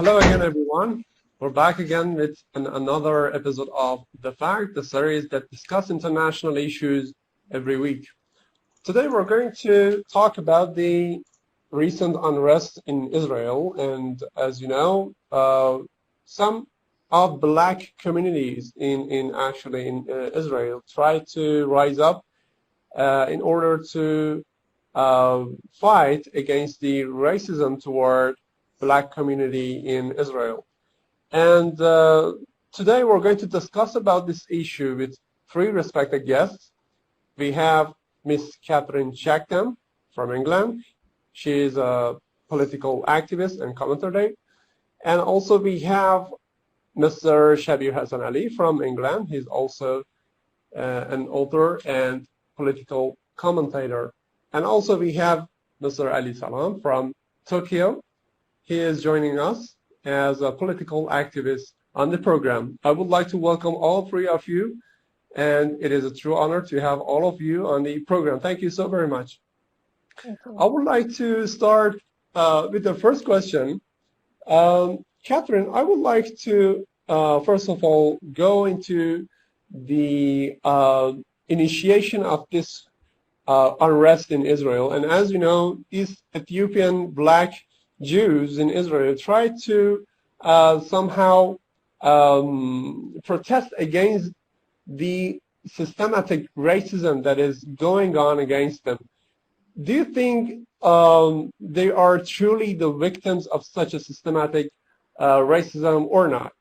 Hello again, everyone. We're back again with another episode of The Fact, the series that discusses international issues every week. Today, we're going to talk about the recent unrest in Israel. And as you know, some of black communities in Israel try to rise up in order to fight against the racism toward black community in Israel. And today we're going to discuss about this issue with three respected guests. We have Miss Catherine Shakdam from England. She is a political activist and commentator. And also we have Mr. Shabbir Hassanali from England. He's also an author and political commentator. And also we have Mr. Salaam from Tokyo. He is joining us as a political activist on the program. I would like to welcome all three of you, and it is a true honor to have all of you on the program. Thank you so very much. I would like to start with the first question. Catherine, I would like to, first of all, go into the initiation of this unrest in Israel. And as you know, these Ethiopian black Jews in Israel try to somehow protest against the systematic racism that is going on against them. Do you think they are truly the victims of such a systematic racism or not?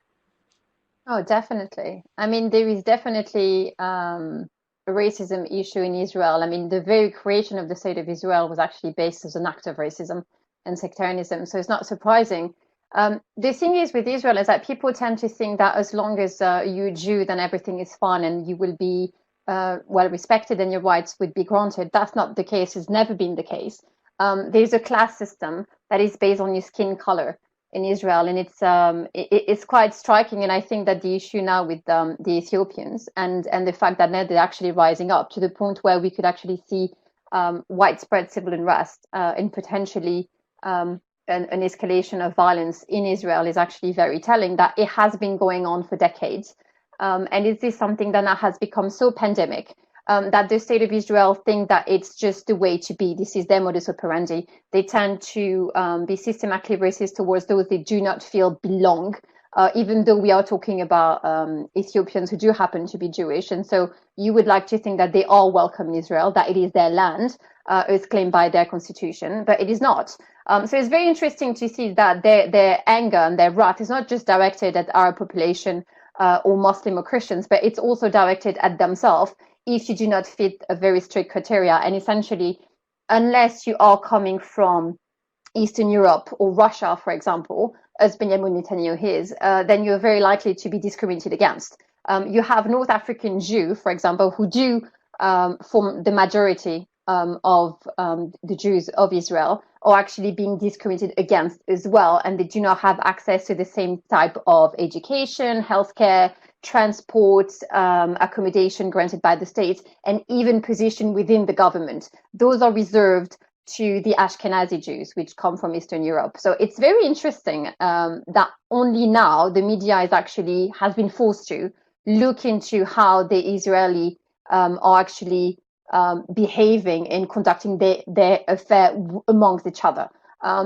Oh, definitely. I mean, there is definitely a racism issue in Israel. I mean, the very creation of the state of Israel was actually based as an act of racism and sectarianism, so it's not surprising. The thing is with Israel is that people tend to think that as long as you're Jew, then everything is fine and you will be well respected and your rights would be granted. That's not the case. It's never been the case. There's a class system that is based on your skin color in Israel, and it's quite striking. And I think that the issue now with the Ethiopians and the fact that now they're actually rising up to the point where we could actually see widespread civil unrest and potentially an escalation of violence in Israel is actually very telling that it has been going on for decades. And is this something that now has become so pandemic that the state of Israel think that it's just the way to be? This is their modus operandi. They tend to be systematically racist towards those they do not feel belong, even though we are talking about Ethiopians who do happen to be Jewish. And so you would like to think that they are welcome in Israel, that it is their land, as claimed by their constitution, but it is not. So it's very interesting to see that their anger and their wrath is not just directed at our population or Muslim or Christians, but it's also directed at themselves if you do not fit a very strict criteria. And essentially, unless you are coming from Eastern Europe or Russia, for example, as Benjamin Netanyahu is, then you're very likely to be discriminated against. You have North African Jews, for example, who do form the majority of the Jews of Israel, are actually being discriminated against as well, and they do not have access to the same type of education, healthcare, transport, accommodation granted by the state, and even position within the government. Those are reserved to the Ashkenazi Jews, which come from Eastern Europe. So it's very interesting that only now the media has been forced to look into how the Israeli are actually behaving and conducting their affair amongst each other,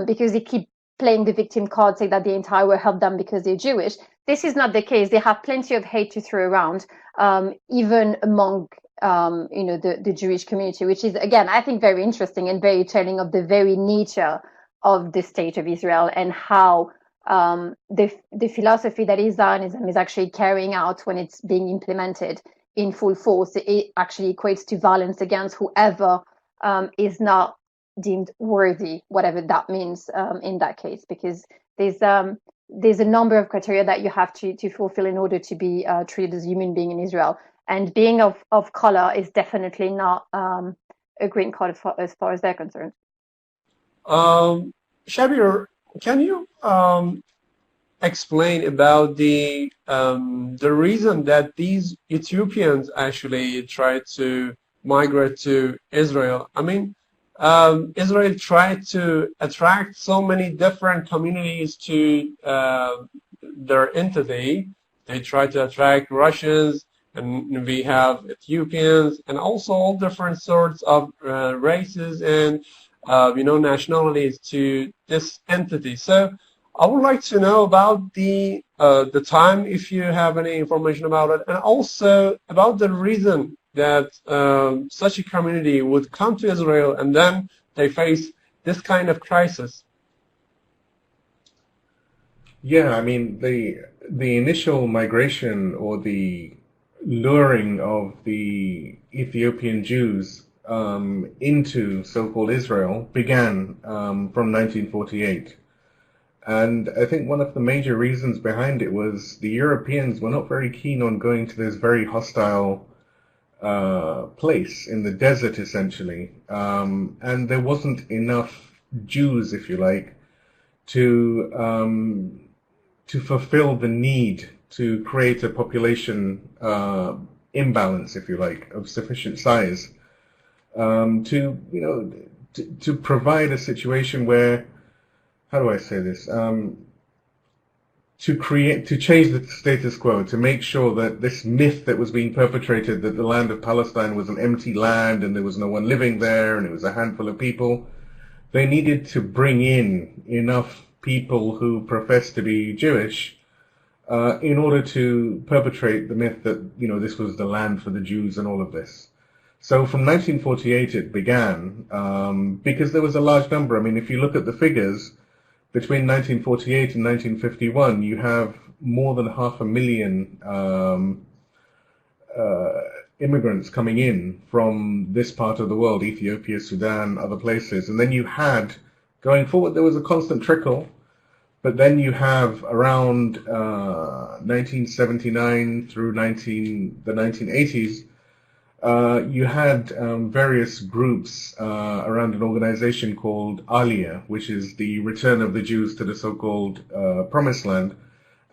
because they keep playing the victim card, say that the entire world helped them because they're Jewish. This is not the case. They have plenty of hate to throw around, even among the Jewish community, which is, again, I think very interesting and very telling of the very nature of the state of Israel and how the philosophy that is Zionism is actually carrying out when it's being implemented in full force. It actually equates to violence against whoever is not deemed worthy, whatever that means in that case, because there's a number of criteria that you have to fulfill in order to be treated as a human being in Israel. And being of color is definitely not a green card as far as they're concerned. Shabir, can you explain about the reason that these Ethiopians actually tried to migrate to Israel? I mean, Israel tried to attract so many different communities to their entity. They tried to attract Russians, and we have Ethiopians, and also all different sorts of races and nationalities to this entity. So I would like to know about the time, if you have any information about it, and also about the reason that such a community would come to Israel and then they face this kind of crisis. Yeah, I mean the initial migration or the luring of the Ethiopian Jews into so-called Israel began from 1948. And I think one of the major reasons behind it was the Europeans were not very keen on going to this very hostile place in the desert, essentially. And there wasn't enough Jews, if you like, to fulfill the need to create a population imbalance, if you like, of sufficient size, to provide a situation where, how do I say this? To change the status quo, to make sure that this myth that was being perpetrated, that the land of Palestine was an empty land and there was no one living there and it was a handful of people, they needed to bring in enough people who professed to be Jewish in order to perpetrate the myth that, this was the land for the Jews and all of this. So from 1948 it began, because there was a large number. I mean, if you look at the figures, between 1948 and 1951, you have more than 500,000 immigrants coming in from this part of the world, Ethiopia, Sudan, other places. And then you had, going forward, there was a constant trickle, but then you have around 1979 through the 1980s, you had various groups around an organization called Aliyah, which is the return of the Jews to the so-called Promised Land,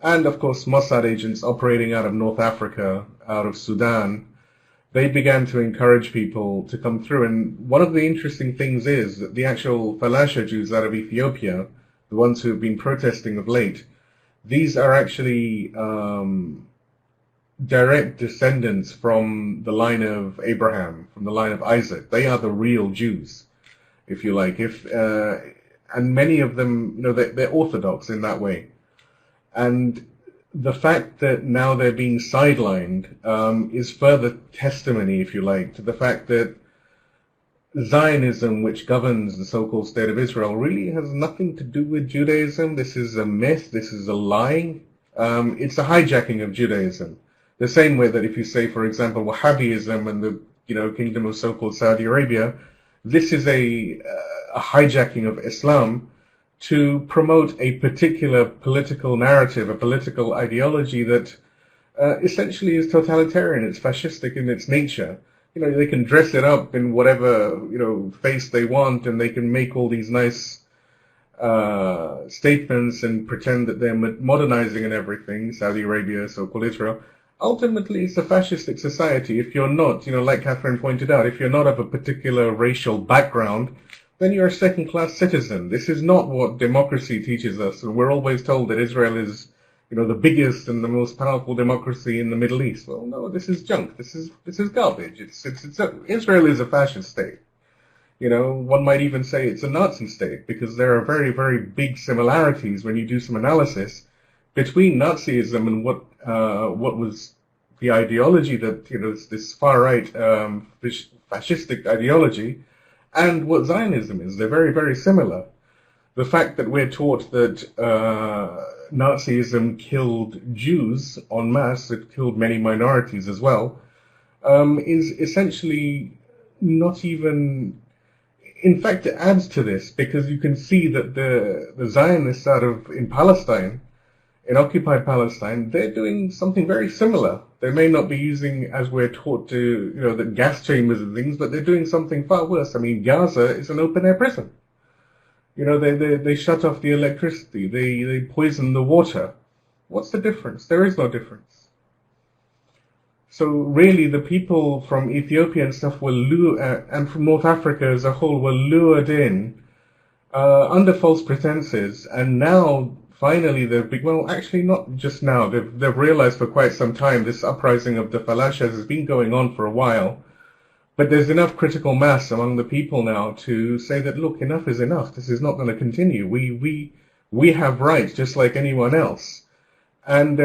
and of course Mossad agents operating out of North Africa, out of Sudan. They began to encourage people to come through, and one of the interesting things is that the actual Falasha Jews out of Ethiopia, the ones who have been protesting of late, these are actually direct descendants from the line of Abraham, from the line of Isaac. They are the real Jews, if you like. And many of them, they're Orthodox in that way. And the fact that now they're being sidelined is further testimony, if you like, to the fact that Zionism, which governs the so-called State of Israel, really has nothing to do with Judaism. This is a myth. This is a lie. It's a hijacking of Judaism. The same way that if you say, for example, Wahhabism and the kingdom of so-called Saudi Arabia, this is a hijacking of Islam to promote a particular political narrative, a political ideology that essentially is totalitarian. It's fascistic in its nature. They can dress it up in whatever face they want, and they can make all these nice statements and pretend that they're modernizing and everything. Saudi Arabia, so-called Israel. Ultimately, it's a fascistic society. If you're not, like Catherine pointed out, if you're not of a particular racial background, then you're a second-class citizen. This is not what democracy teaches us. And we're always told that Israel is, the biggest and the most powerful democracy in the Middle East. Well, no, this is junk. This is garbage. Israel is a fascist state. One might even say it's a Nazi state, because there are very, very big similarities when you do some analysis between Nazism and what was the ideology that this far right fascistic ideology, and what Zionism is. They're very, very similar. The fact that we're taught that Nazism killed Jews en masse, it killed many minorities as well, is essentially not even. In fact, it adds to this, because you can see that the Zionists in Palestine, in occupied Palestine, they're doing something very similar. They may not be using, as we're taught to, the gas chambers and things, but they're doing something far worse. I mean, Gaza is an open-air prison. They shut off the electricity. They poison the water. What's the difference? There is no difference. So really, the people from Ethiopia and stuff were and from North Africa as a whole were lured in under false pretenses, and now finally well, actually not just now. They've realized for quite some time this uprising of the Falashas has been going on for a while. But there's enough critical mass among the people now to say that, look, enough is enough. This is not going to continue. We have rights just like anyone else. And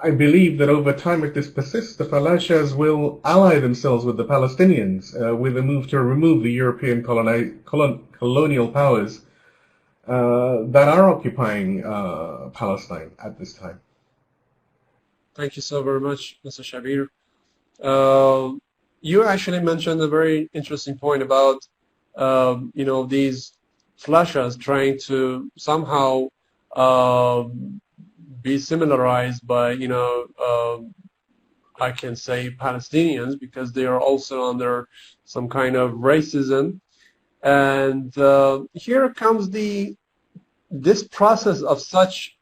I believe that over time, if this persists, the Falashas will ally themselves with the Palestinians with a move to remove the European colonial powers that are occupying Palestine at this time. Thank you so very much, Mr. Shabbir. You actually mentioned a very interesting point about, these Falashas trying to somehow be similarized by, I can say Palestinians, because they are also under some kind of racism. And here comes this process of such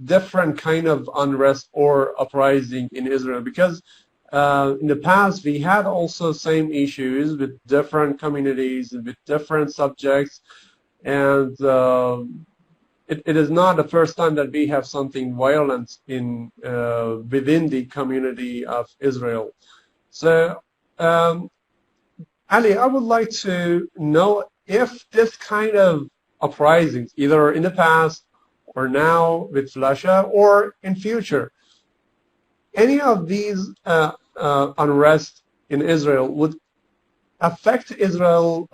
different kind of unrest or uprising in Israel, because in the past we had also same issues with different communities and with different subjects, and it is not the first time that we have something violent in within the community of Israel. So, Ali, I would like to know if this kind of uprisings, either in the past or now with Falasha or in future, any of these unrest in Israel would affect Israel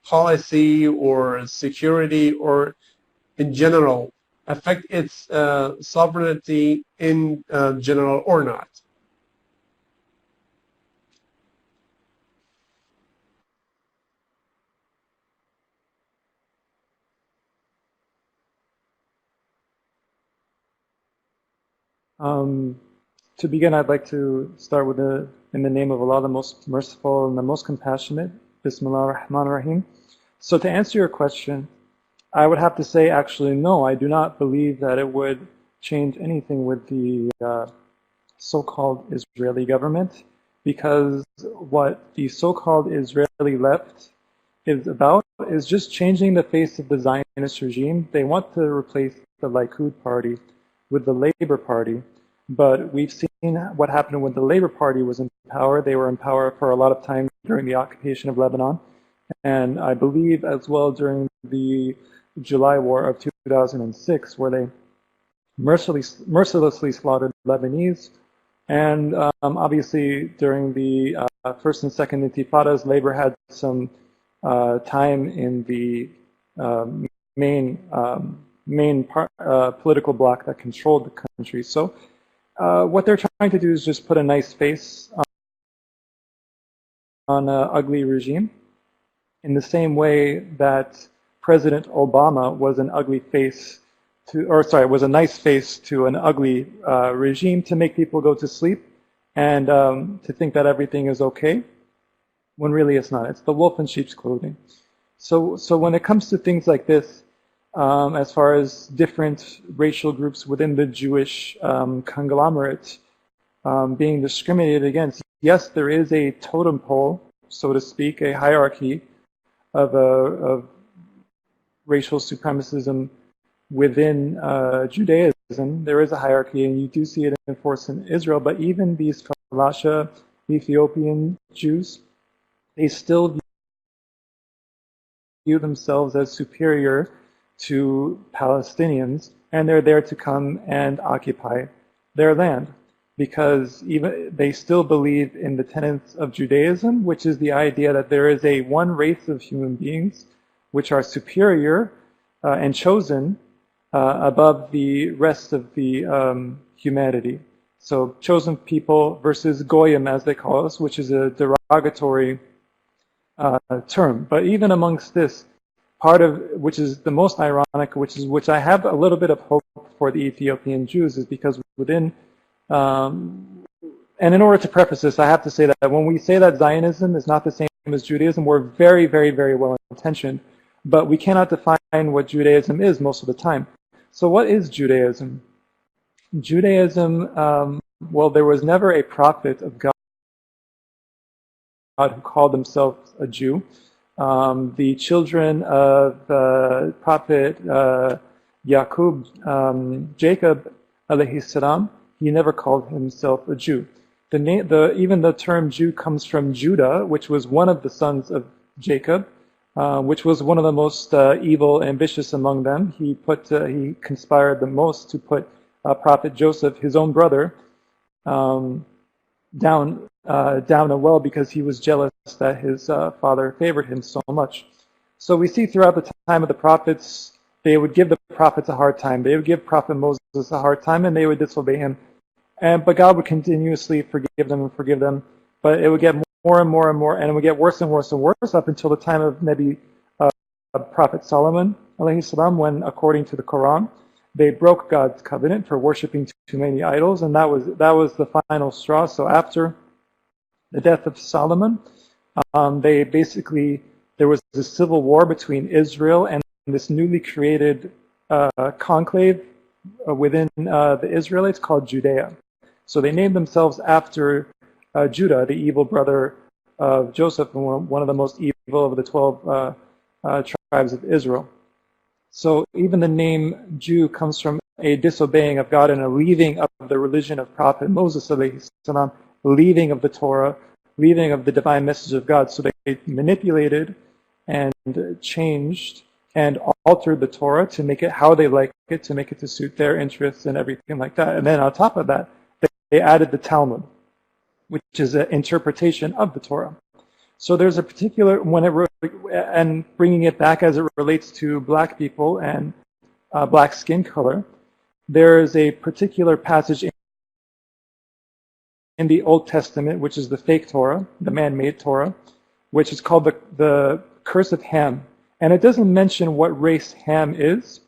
policy or security, or in general affect its sovereignty in general or not? To begin, I'd like to start with in the name of Allah, the most merciful and the most compassionate. Bismillah ar-Rahman ar-Rahim. So to answer your question, I would have to say actually no, I do not believe that it would change anything with the so-called Israeli government, because what the so-called Israeli left is about is just changing the face of the Zionist regime. They want to replace the Likud party with the Labour Party, but we've seen what happened when the Labour Party was in power. They were in power for a lot of time during the occupation of Lebanon, and I believe as well during the July War of 2006, where they mercilessly slaughtered Lebanese, and obviously during the first and second intifadas, Labour had some time in the main political bloc that controlled the country. So what they're trying to do is just put a nice face on an ugly regime, in the same way that President Obama was an ugly face was a nice face to an ugly regime, to make people go to sleep and to think that everything is okay, when really it's not. It's the wolf in sheep's clothing. So when it comes to things like this, as far as different racial groups within the Jewish conglomerate being discriminated against, yes, there is a totem pole, so to speak, a hierarchy of racial supremacism within Judaism. There is a hierarchy, and you do see it enforced in Israel. But even these Falasha Ethiopian Jews, they still view themselves as superior to Palestinians, and they're there to come and occupy their land, because even they still believe in the tenets of Judaism, which is the idea that there is a one race of human beings which are superior and chosen above the rest of the humanity. So chosen people versus Goyim, as they call us, which is a derogatory term. But even amongst this, part of which is the most ironic, which I have a little bit of hope for the Ethiopian Jews, is because within and in order to preface this, I have to say that when we say that Zionism is not the same as Judaism, we're very, very, very well intentioned, but we cannot define what Judaism is most of the time. So what is Judaism? Judaism Well, there was never a prophet of God who called himself a Jew. The children of Prophet Jacob, alayhi salam, he never called himself a Jew. Even the term Jew comes from Judah, which was one of the sons of Jacob, which was one of the most evil, ambitious among them. He conspired the most to put Prophet Joseph, his own brother, down a well because he was jealous that his father favored him so much. So we see throughout the time of the prophets, they would give the prophets a hard time. They would give Prophet Moses a hard time, and they would disobey him. But God would continuously forgive them. But it would get more and more and more, and it would get worse and worse and worse up until the time of Prophet Solomon, alayhi salam, when, according to the Quran, they broke God's covenant for worshiping too many idols, and that was the final straw. So after the death of Solomon, there was a civil war between Israel and this newly created conclave within the Israelites called Judea. So they named themselves after Judah, the evil brother of Joseph, and one of the most evil of the 12 tribes of Israel. So even the name Jew comes from a disobeying of God and a leaving of the religion of Prophet Moses, alayhi salam, leaving of the Torah, leaving of the divine message of God. So they manipulated and changed and altered the Torah to make it how they like it, to make it to suit their interests and everything like that. And then on top of that, they added the Talmud, which is an interpretation of the Torah. So there's a particular, and bringing it back as it relates to black people and black skin color, there is a particular passage in the Old Testament, which is the fake Torah, the man-made Torah, which is called the Curse of Ham. And it doesn't mention what race Ham is.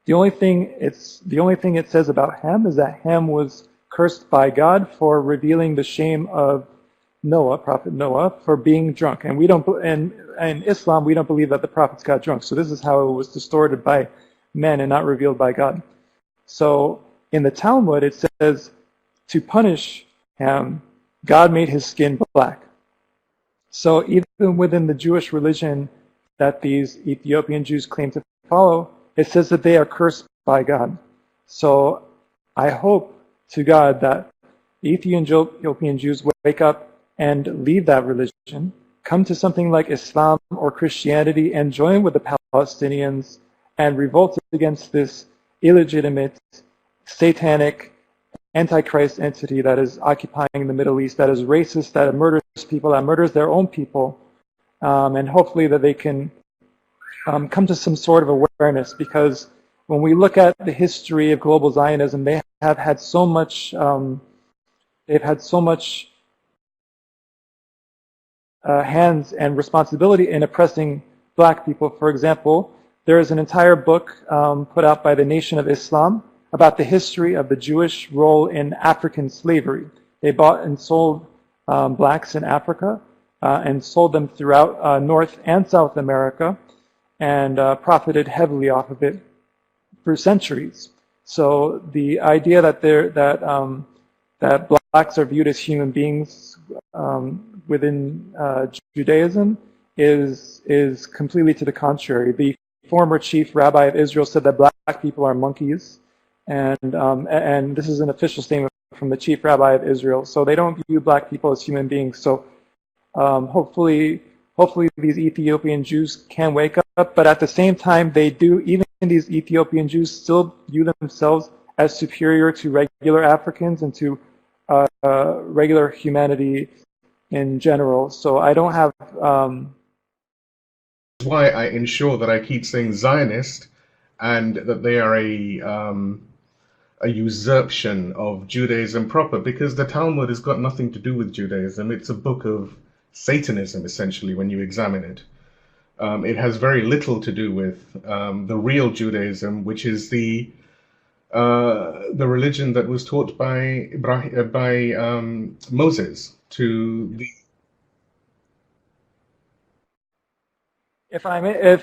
The only thing it says about Ham is that Ham was cursed by God for revealing the shame of Noah, Prophet Noah, for being drunk. And in Islam, we don't believe that the prophets got drunk. So this is how it was distorted by men and not revealed by God. So in the Talmud, it says to punish Ham, God made his skin black. So even within the Jewish religion that these Ethiopian Jews claim to follow, it says that they are cursed by God. So I hope to God that the Ethiopian Jews wake up and leave that religion, come to something like Islam or Christianity and join with the Palestinians and revolt against this illegitimate, satanic, antichrist entity that is occupying the Middle East, that is racist, that murders people, that murders their own people, and hopefully that they can come to some sort of awareness, because when we look at the history of global Zionism, they have had so much hands and responsibility in oppressing black people. For example, there is an entire book put out by the Nation of Islam about the history of the Jewish role in African slavery. They bought and sold blacks in Africa and sold them throughout North and South America, and profited heavily off of it for centuries. So the idea that that blacks are viewed as human beings within Judaism is completely to the contrary. The former chief rabbi of Israel said that black people are monkeys, and this is an official statement from the chief rabbi of Israel. So they don't view black people as human beings. So hopefully these Ethiopian Jews can wake up, but at the same time, even these Ethiopian Jews still view themselves as superior to regular Africans and to regular humanity in general. So I don't have... why I ensure that I keep saying Zionist, and that they are a usurpation of Judaism proper, because the Talmud has got nothing to do with Judaism. It's a book of Satanism, essentially, when you examine it. It has very little to do with the real Judaism, which is the religion that was taught by Moses to the... If I may,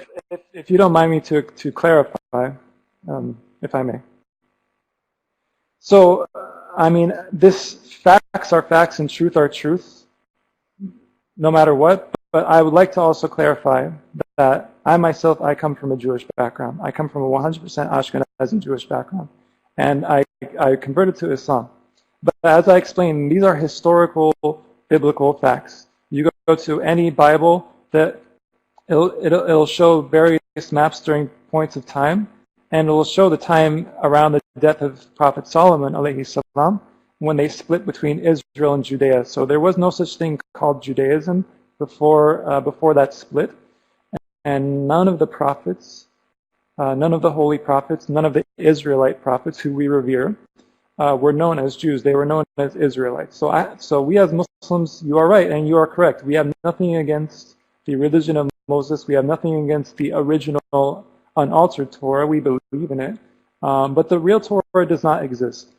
if you don't mind me to clarify, if I may. So I mean, facts are facts and truth are truth, no matter what. But I would like to also clarify that I come from a Jewish background. I come from a 100% Ashkenazi Jewish background. And I converted to Islam. But as I explained, these are historical, biblical facts. You go to any Bible, that it'll show various maps during points of time, and it will show the time around the death of Prophet Solomon, alayhi salam, when they split between Israel and Judea. So there was no such thing called Judaism before that split, and none of the prophets, none of the holy prophets, none of the Israelite prophets who we revere were known as Jews. They were known as Israelites. So we as Muslims, you are right and you are correct. We have nothing against the religion of Moses. We have nothing against the original unaltered Torah. We believe in it. But the real Torah does not exist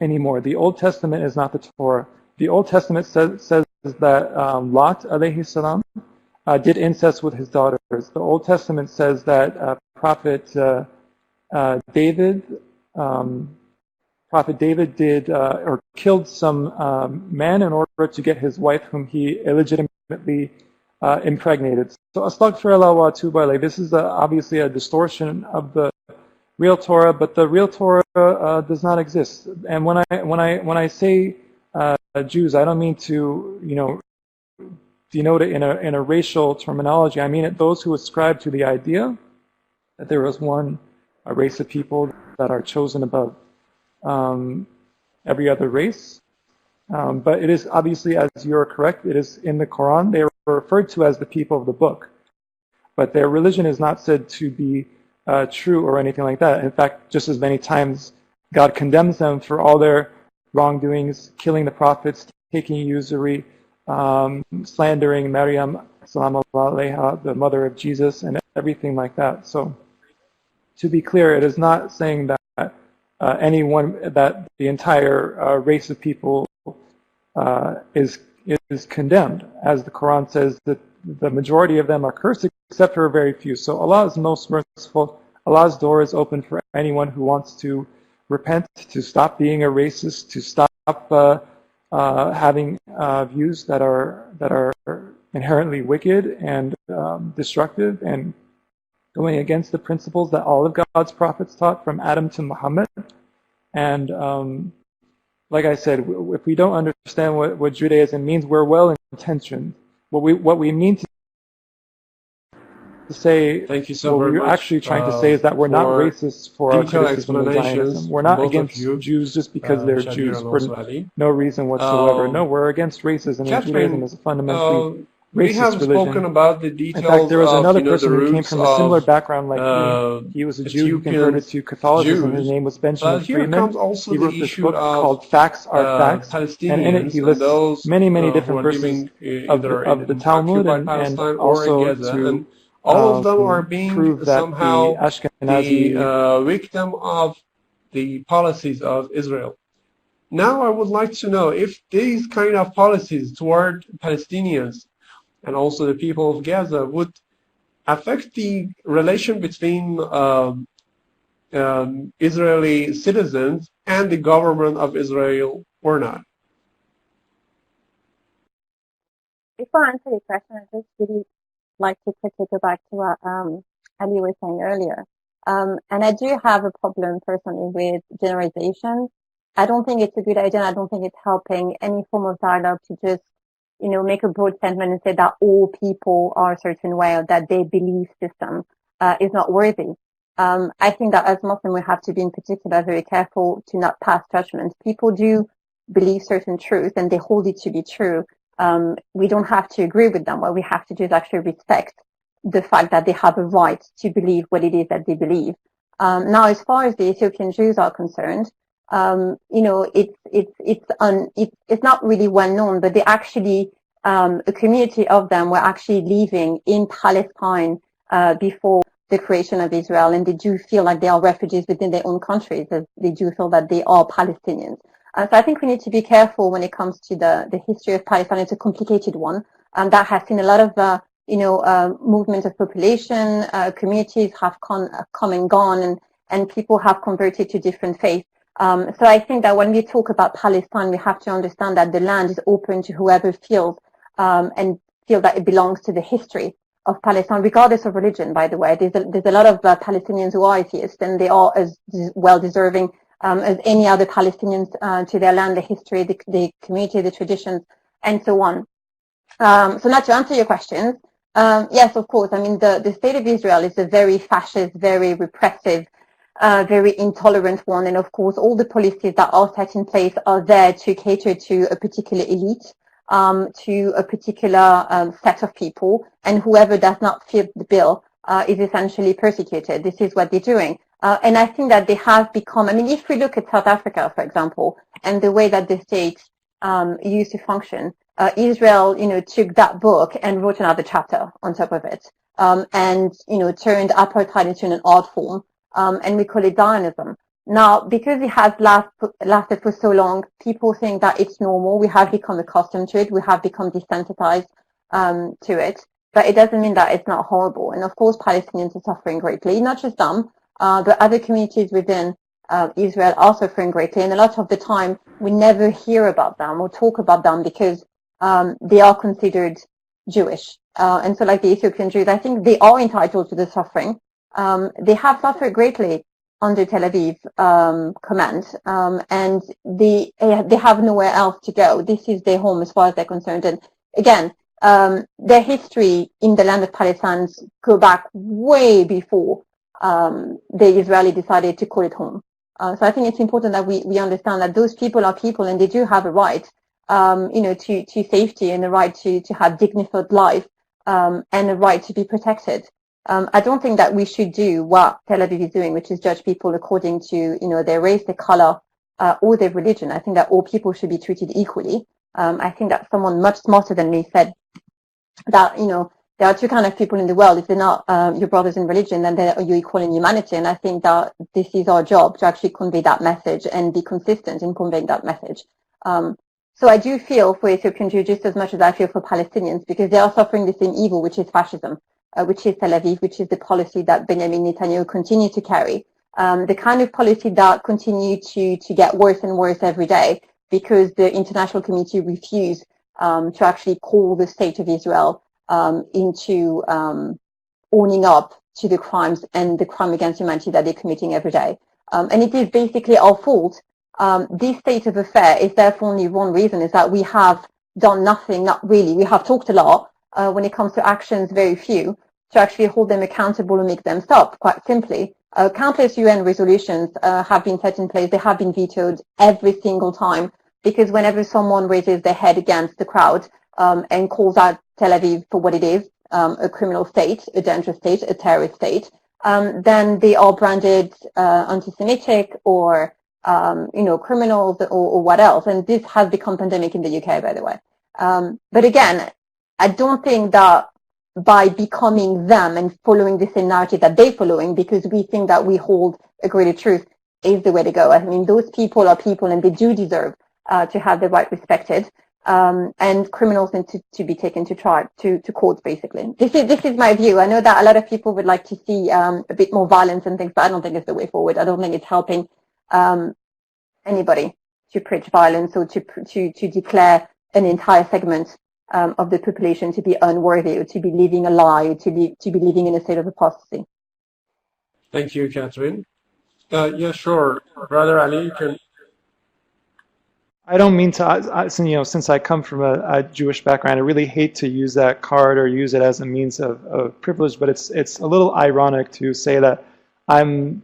anymore. The Old Testament is not the Torah. The Old Testament says that Lot, alayhi salam, did incest with his daughters. The Old Testament says that Prophet David did or killed some man in order to get his wife, whom he illegitimately impregnated. So astaghfirullah wa atubu ilayh. This is obviously a distortion of the real Torah, but the real Torah does not exist. And when I say Jews, I don't mean to denote it in a racial terminology. I mean it those who ascribe to the idea that there is a race of people that are chosen above every other race. But it is obviously, as you're correct, it is in the Quran. They are referred to as the people of the book. But their religion is not said to be true or anything like that. In fact, just as many times God condemns them for all their wrongdoings, killing the prophets, taking usury, slandering Maryam, salam alayha, the mother of Jesus, and everything like that. So, to be clear, it is not saying that that the entire race of people is condemned, as the Quran says that the majority of them are cursed, except for a very few. So Allah is most merciful. Allah's door is open for anyone who wants to repent, to stop being a racist, to stop having views that are inherently wicked and destructive and going against the principles that all of God's prophets taught from Adam to Muhammad. And like I said, if we don't understand what Judaism means, we're well intentioned. What we mean to say, thank you so what very we're much, actually trying to say is that we're not racist for our criticism of Zionism. We're not against Jews just because they're Shabbir Jews for Hassanali. no reason whatsoever. No, we're against racism, and Judaism is a fundamentally we have racist religion. spoken about the details. In fact, there was another of, person the who came roots from a similar of, background like me. He was a Jew who converted to Catholicism. His name was Benjamin but here Friedman. comes also He the wrote this issue book of called Facts Are Facts, Palestinians, and in it he lists those, many who different are verses living of the Talmud occupied Palestine and or in also Gaza, to and all of them are being prove that somehow the Ashkenazi the victim of the policies of Israel. Now I would like to know if these kind of policies toward Palestinians and also the people of Gaza would affect the relation between Israeli citizens and the government of Israel or not. Before I answer your question, I just really like to quickly go back to what Ali was saying earlier. And I do have a problem personally with generalization. I don't think it's a good idea. I don't think it's helping any form of dialogue to just, make a broad statement and say that all people are a certain way or that their belief system is not worthy. I think that as Muslims, we have to be in particular very careful to not pass judgments. People do believe certain truths and they hold it to be true. We don't have to agree with them. What we have to do is actually respect the fact that they have a right to believe what it is that they believe. Now, as far as the Ethiopian Jews are concerned, it's not really well known, but they actually, a community of them were actually living in Palestine before the creation of Israel, and they do feel like they are refugees within their own countries, as they do feel that they are Palestinians. So I think we need to be careful when it comes to the history of Palestine. It's a complicated one that has seen a lot of movement of population. Communities have come and gone, and people have converted to different faiths. So I think that when we talk about Palestine, we have to understand that the land is open to whoever feels and feel that it belongs to the history of Palestine, regardless of religion, by the way. There's a lot of Palestinians who are atheists, and they are as well deserving as any other Palestinians to their land, the history, the community, the traditions, and so on. So now to answer your questions, yes, of course. I mean, the state of Israel is a very fascist, very repressive, very intolerant one. And of course, all the policies that are set in place are there to cater to a particular elite, to a particular set of people. And whoever does not fit the bill is essentially persecuted. This is what they're doing. And I think that they have become, I mean, if we look at South Africa, for example, and the way that the state used to function, Israel, took that book and wrote another chapter on top of it, and, turned apartheid into an art form, and we call it Zionism. Now, because it has lasted for so long, people think that it's normal. We have become accustomed to it. We have become desensitized to it. But it doesn't mean that it's not horrible. And of course, Palestinians are suffering greatly, not just them, but other communities within Israel are suffering greatly. And a lot of the time, we never hear about them or talk about them because they are considered Jewish. And so like the Ethiopian Jews, I think they are entitled to the suffering. They have suffered greatly under Tel Aviv command, and they have nowhere else to go. This is their home as far as they're concerned. And again, their history in the land of Palestine go back way before the Israeli decided to call it home. So I think it's important that we understand that those people are people and they do have a right, to safety and a right to have dignified life, and a right to be protected. I don't think that we should do what Tel Aviv is doing, which is judge people according to, their race, their color, or their religion. I think that all people should be treated equally. I think that someone much smarter than me said that, there are two kinds of people in the world. If they're not your brothers in religion, then you're equal in humanity. And I think that this is our job to actually convey that message and be consistent in conveying that message. So I do feel for Ethiopian Jews just as much as I feel for Palestinians, because they are suffering the same evil, which is fascism, which is Tel Aviv, which is the policy that Benjamin Netanyahu continue to carry. The kind of policy that continue to get worse and worse every day because the international community refused to actually call the state of Israel into owning up to the crimes and the crime against humanity that they're committing every day. And it is basically our fault. This state of affair is there for only one reason, is that we have done nothing, not really. We have talked a lot when it comes to actions, very few, to actually hold them accountable and make them stop, quite simply. Countless UN resolutions have been set in place. They have been vetoed every single time, because whenever someone raises their head against the crowd and calls out Tel Aviv for what it is, a criminal state, a dangerous state, a terrorist state, then they are branded anti-Semitic or criminals or what else. And this has become pandemic in the UK, by the way. But again, I don't think that by becoming them and following the same narrative that they're following, because we think that we hold a greater truth, is the way to go. I mean, those people are people and they do deserve to have their right respected. And criminals need to be taken to trial, to court, basically. This is my view. I know that a lot of people would like to see a bit more violence and things, but I don't think it's the way forward. I don't think it's helping anybody to preach violence or to declare an entire segment of the population to be unworthy or to be living a lie or to be living in a state of apostasy. Thank you, Catherine. Yeah, sure. Brother Ali, you can. I don't mean to, since I come from a Jewish background, I really hate to use that card or use it as a means of privilege, but it's a little ironic to say that I'm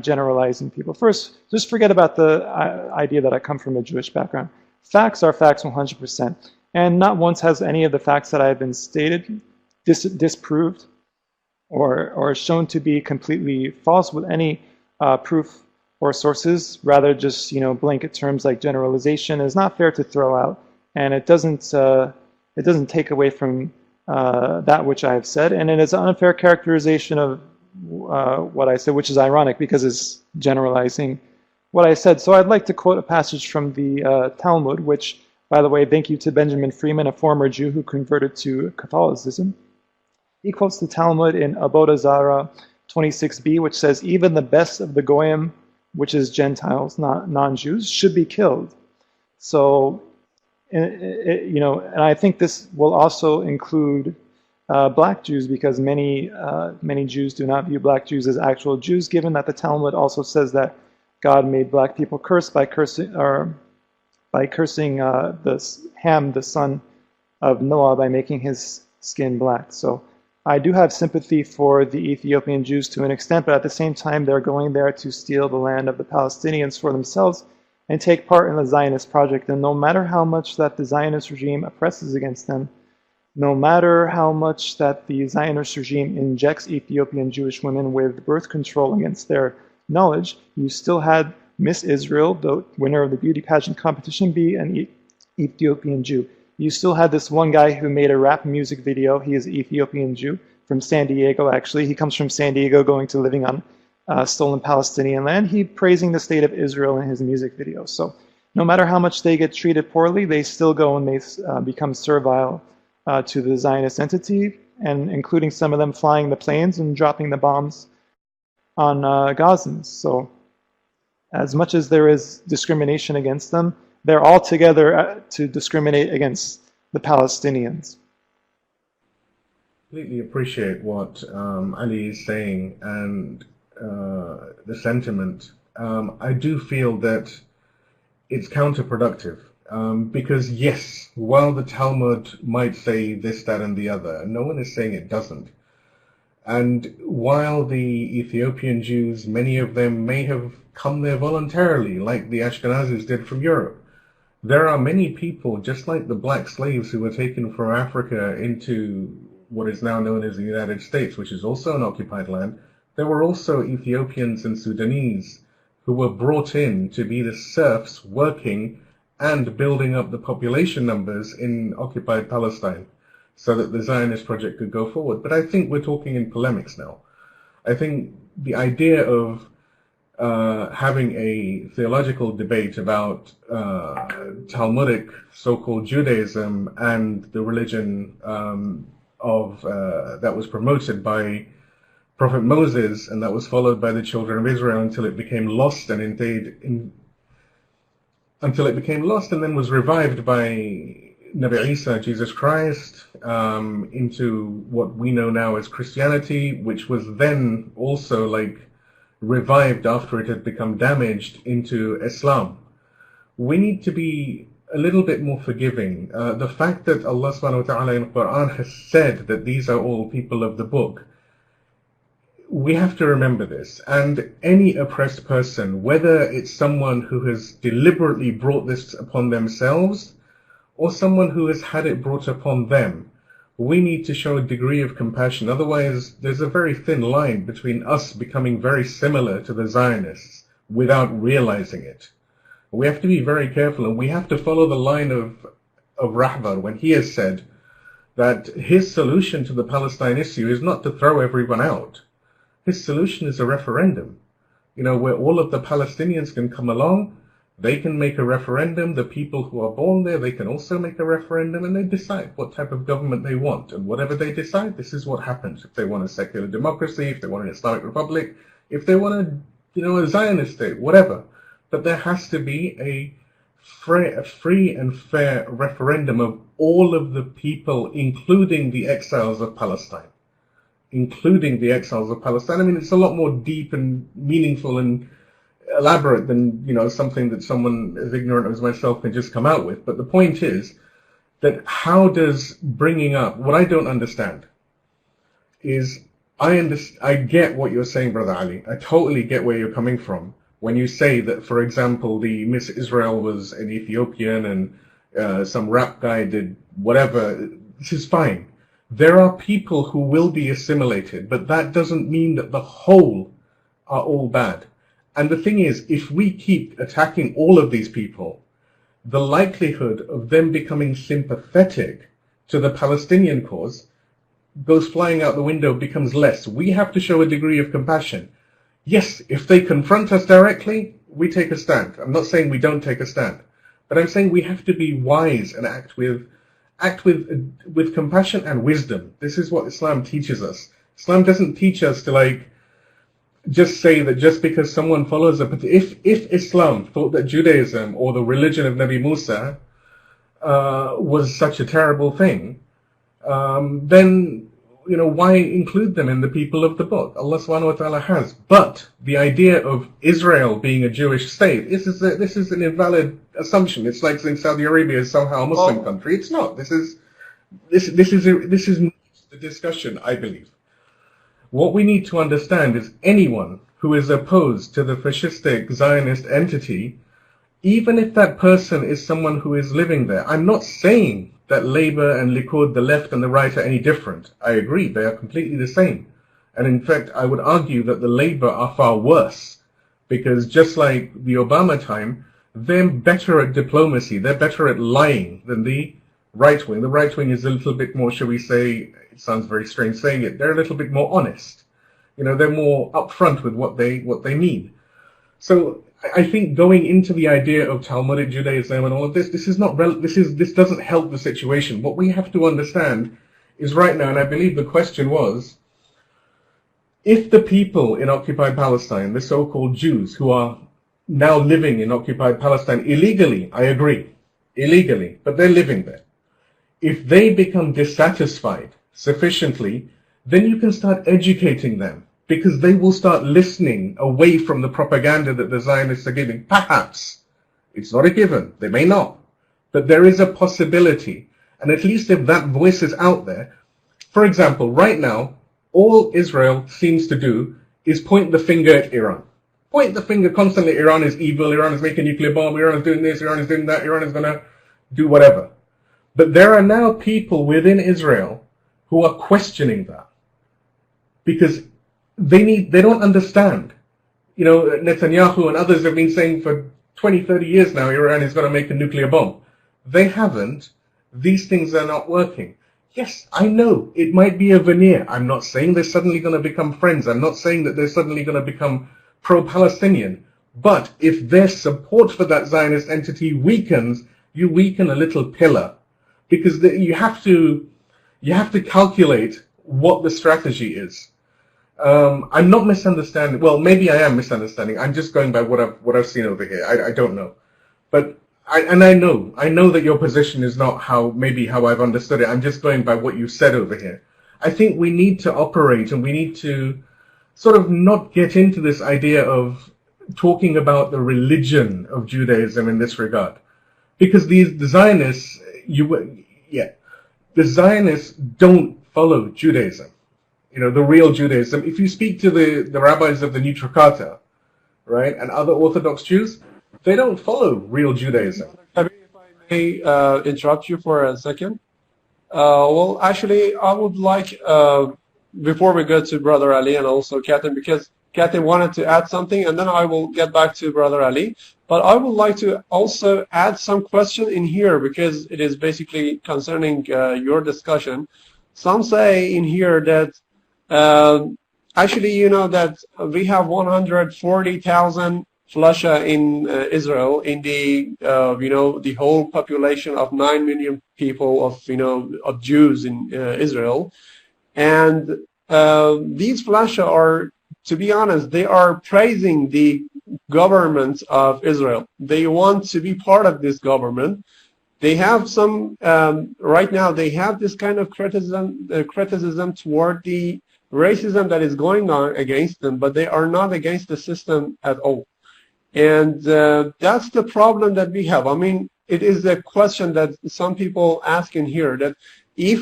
generalizing people. First, just forget about the idea that I come from a Jewish background. Facts are facts 100%. And not once has any of the facts that have been stated disproved or shown to be completely false with any proof or sources. Rather, just blanket terms like generalization is not fair to throw out, and it doesn't take away from that which I have said, and it is an unfair characterization of what I said, which is ironic because it's generalizing what I said. So I'd like to quote a passage from the Talmud, which, by the way, thank you to Benjamin Freeman, a former Jew who converted to Catholicism. He quotes the Talmud in Avodah Zarah 26b, which says, "Even the best of the Goyim which is Gentiles, not non-Jews, should be killed. So, and I think this will also include black Jews, because many Jews do not view black Jews as actual Jews, given that the Talmud also says that God made black people curse by cursing Ham, the son of Noah, by making his skin black. So I do have sympathy for the Ethiopian Jews to an extent, but at the same time, they're going there to steal the land of the Palestinians for themselves and take part in the Zionist project. And no matter how much that the Zionist regime oppresses against them, no matter how much that the Zionist regime injects Ethiopian Jewish women with birth control against their knowledge, you still had Miss Israel, the winner of the beauty pageant competition, be an Ethiopian Jew. You still had this one guy who made a rap music video. He is an Ethiopian Jew from San Diego, actually. He comes from San Diego, going to living on stolen Palestinian land. He praising the state of Israel in his music video. So no matter how much they get treated poorly, they still go and they become servile to the Zionist entity, and including some of them flying the planes and dropping the bombs on Gazans. So as much as there is discrimination against them, they're all together to discriminate against the Palestinians. Completely appreciate what Ali is saying and the sentiment. I do feel that it's counterproductive because yes, while the Talmud might say this, that, and the other, no one is saying it doesn't. And while the Ethiopian Jews, many of them may have come there voluntarily, like the Ashkenazis did from Europe, there are many people, just like the black slaves who were taken from Africa into what is now known as the United States, which is also an occupied land. There were also Ethiopians and Sudanese who were brought in to be the serfs working and building up the population numbers in occupied Palestine so that the Zionist project could go forward. But I think we're talking in polemics now. I think the idea of having a theological debate about Talmudic so-called Judaism and the religion that was promoted by Prophet Moses and that was followed by the children of Israel until it became lost and then was revived by Nabi Isa, Jesus Christ, into what we know now as Christianity, which was then also revived after it had become damaged into Islam. We need to be a little bit more forgiving. The fact that Allah subhanahu wa ta'ala in the Quran has said that these are all people of the book, we have to remember this. And any oppressed person, whether it's someone who has deliberately brought this upon themselves or someone who has had it brought upon them, we need to show a degree of compassion. Otherwise, there's a very thin line between us becoming very similar to the Zionists without realizing it. We have to be very careful, and we have to follow the line of Rahbar when he has said that his solution to the Palestine issue is not to throw everyone out. His solution is a referendum, where all of the Palestinians can come along. They can make a referendum. The people who are born there, they can also make a referendum, and they decide what type of government they want. And whatever they decide, this is what happens. If they want a secular democracy, if they want an Islamic republic, if they want a Zionist state, whatever. But there has to be a free and fair referendum of all of the people, including the exiles of Palestine. Including the exiles of Palestine. I mean, it's a lot more deep and meaningful and elaborate than something that someone as ignorant as myself can just come out with. But the point is that how does bringing up what I don't understand is I get what you're saying, Brother Ali. I totally get where you're coming from when you say that, for example, the Miss Israel was an Ethiopian and some rap guy did whatever. This is fine. There are people who will be assimilated, but that doesn't mean that the whole are all bad. And the thing is, if we keep attacking all of these people, the likelihood of them becoming sympathetic to the Palestinian cause goes flying out the window, becomes less. We have to show a degree of compassion. Yes, if they confront us directly, we take a stand. I'm not saying we don't take a stand, but I'm saying we have to be wise and act with compassion and wisdom. This is what Islam teaches us. Islam doesn't teach us to just say that just because someone follows if Islam thought that Judaism or the religion of Nabi Musa was such a terrible thing, then why include them in the people of the book? Allah subhanahu wa ta'ala has. But the idea of Israel being a Jewish state, this is an invalid assumption. It's like saying Saudi Arabia is somehow a Muslim country. It's not. This is the discussion, I believe. What we need to understand is anyone who is opposed to the fascistic Zionist entity, even if that person is someone who is living there, I'm not saying that Labour and Likud, the left and the right, are any different. I agree, they are completely the same. And in fact, I would argue that the Labour are far worse, because just like the Obama time, they're better at diplomacy, they're better at lying than the right wing. The right wing is a little bit more, shall we say, it sounds very strange saying it, they're a little bit more honest. They're more upfront with what they mean. So I think going into the idea of Talmudic Judaism and all of this, this doesn't help the situation. What we have to understand is right now, and I believe the question was, if the people in occupied Palestine, the so-called Jews who are now living in occupied Palestine illegally, I agree, illegally, but they're living there. If they become dissatisfied sufficiently, then you can start educating them, because they will start listening away from the propaganda that the Zionists are giving. Perhaps. It's not a given. They may not. But there is a possibility. And at least if that voice is out there, for example, right now, all Israel seems to do is point the finger at Iran. Point the finger constantly. Iran is evil. Iran is making a nuclear bomb. Iran is doing this. Iran is doing that. Iran is going to do whatever. But there are now people within Israel who are questioning that, because they don't understand. Netanyahu and others have been saying for 20, 30 years now, Iran is going to make a nuclear bomb. They haven't. These things are not working. Yes, I know it might be a veneer. I'm not saying they're suddenly going to become friends. I'm not saying that they're suddenly going to become pro-Palestinian. But if their support for that Zionist entity weakens, you weaken a little pillar, because you have to calculate what the strategy is. I'm not misunderstanding. Well, maybe I am misunderstanding. I'm just going by what I've seen over here. I don't know, but I know that your position is not how I've understood it. I'm just going by what you said over here. I think we need to operate, and we need to sort of not get into this idea of talking about the religion of Judaism in this regard, because the Zionists, the Zionists don't follow Judaism. The real Judaism. If you speak to the rabbis of the New Tracata, right, and other Orthodox Jews, they don't follow real Judaism. If I may interrupt you for a second. Well, actually, I would like, before we go to Brother Ali and also Catherine, because Catherine wanted to add something, and then I will get back to Brother Ali. But I would like to also add some question in here, because it is basically concerning your discussion. Some say in here that actually, that we have 140,000 Flusha in Israel, in the the whole population of 9 million people of Jews in Israel, and these Flusha are, to be honest, they are praising the government of Israel. They want to be part of this government. They have some right now. They have this kind of criticism toward the racism that is going on against them, but they are not against the system at all. And that's the problem that we have. I mean, it is a question that some people ask in here, that if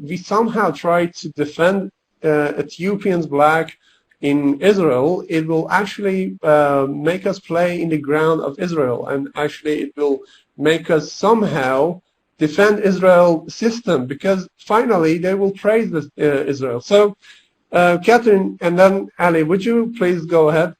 we somehow try to defend Ethiopians black in Israel, it will actually make us play in the ground of Israel, and actually it will make us somehow defend Israel system, because finally they will praise this, Israel. So, Catherine and then Ali, would you please go ahead?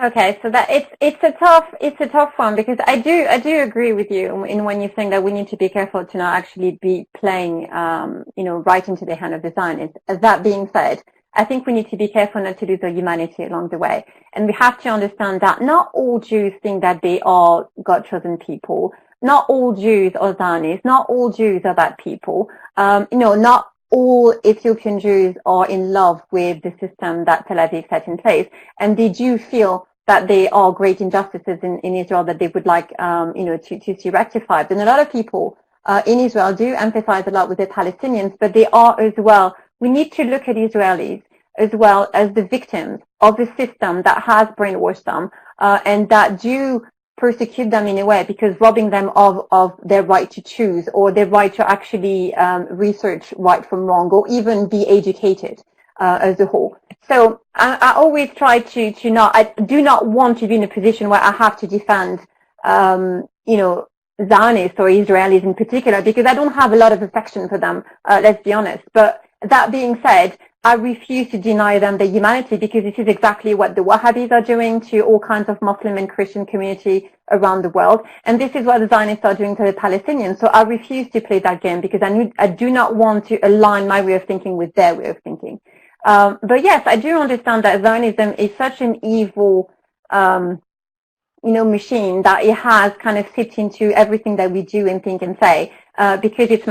Okay, so that it's a tough one, because I do agree with you in when you think that we need to be careful to not actually be playing right into the hand of the Zionists. That being said, I think we need to be careful not to lose our humanity along the way, and we have to understand that not all Jews think that they are God-chosen people. Not all Jews are Zionists. Not all Jews are bad people. Not all Ethiopian Jews are in love with the system that Tel Aviv set in place, and they do feel that there are great injustices in Israel that they would like, to see rectified. And a lot of people in Israel do emphasize a lot with the Palestinians, but they are as well. We need to look at Israelis as well as the victims of a system that has brainwashed them and that do persecute them in a way, because robbing them of their right to choose or their right to actually research right from wrong or even be educated as a whole. So I always try to not, I do not want to be in a position where I have to defend, Zionists or Israelis in particular, because I don't have a lot of affection for them, let's be honest. But that being said, I refuse to deny them their humanity, because this is exactly what the Wahhabis are doing to all kinds of Muslim and Christian community around the world. And this is what the Zionists are doing to the Palestinians. So I refuse to play that game, because I do not want to align my way of thinking with their way of thinking. But yes, I do understand that Zionism is such an evil, machine that it has kind of seeped into everything that we do and think and say, because it's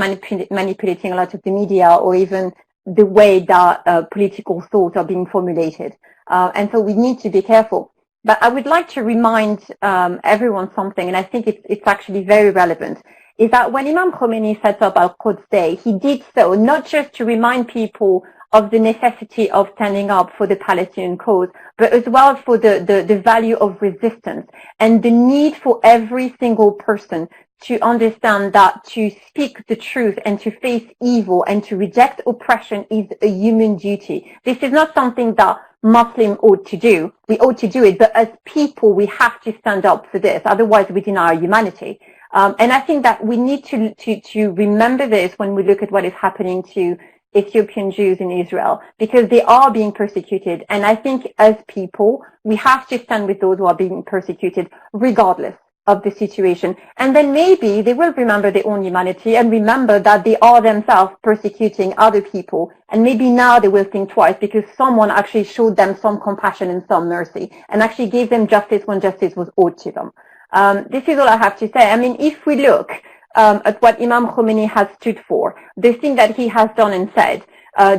manipulating a lot of the media or even the way that political thoughts are being formulated. And so we need to be careful. But I would like to remind everyone something, and I think it's actually very relevant, is that when Imam Khomeini set up Al-Quds Day, he did so not just to remind people of the necessity of standing up for the Palestinian cause, but as well for the value of resistance and the need for every single person to understand that to speak the truth and to face evil and to reject oppression is a human duty. This is not something that Muslims ought to do. We ought to do it, but as people, we have to stand up for this. Otherwise, we deny our humanity. And I think that we need to remember this when we look at what is happening to Ethiopian Jews in Israel, because they are being persecuted. And I think as people, we have to stand with those who are being persecuted, regardless of the situation. And then maybe they will remember their own humanity and remember that they are themselves persecuting other people. And maybe now they will think twice, because someone actually showed them some compassion and some mercy and actually gave them justice when justice was owed to them. This is all I have to say. I mean, if we look at what Imam Khomeini has stood for, the thing that he has done and said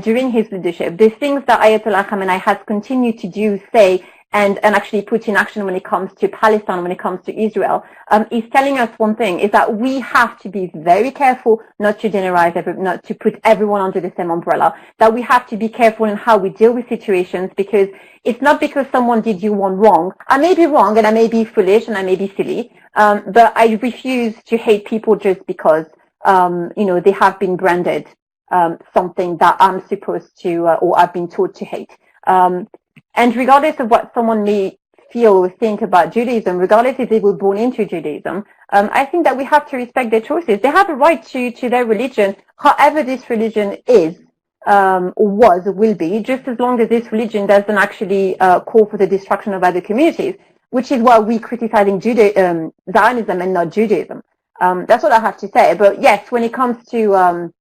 during his leadership, the things that Ayatollah Khamenei has continued to do, say, and actually put in action when it comes to Palestine, when it comes to Israel, is telling us one thing, is that we have to be very careful not to generalize, not to put everyone under the same umbrella, that we have to be careful in how we deal with situations, because it's not because someone did you one wrong. I may be wrong and I may be foolish and I may be silly, but I refuse to hate people just because, they have been branded something that I'm supposed to, or I've been taught to hate. And regardless of what someone may feel or think about Judaism, regardless if they were born into Judaism, I think that we have to respect their choices. They have a right to their religion, however this religion is, or was, or will be, just as long as this religion doesn't actually call for the destruction of other communities, which is why we're criticizing Zionism and not Judaism. That's what I have to say. But yes, when it comes to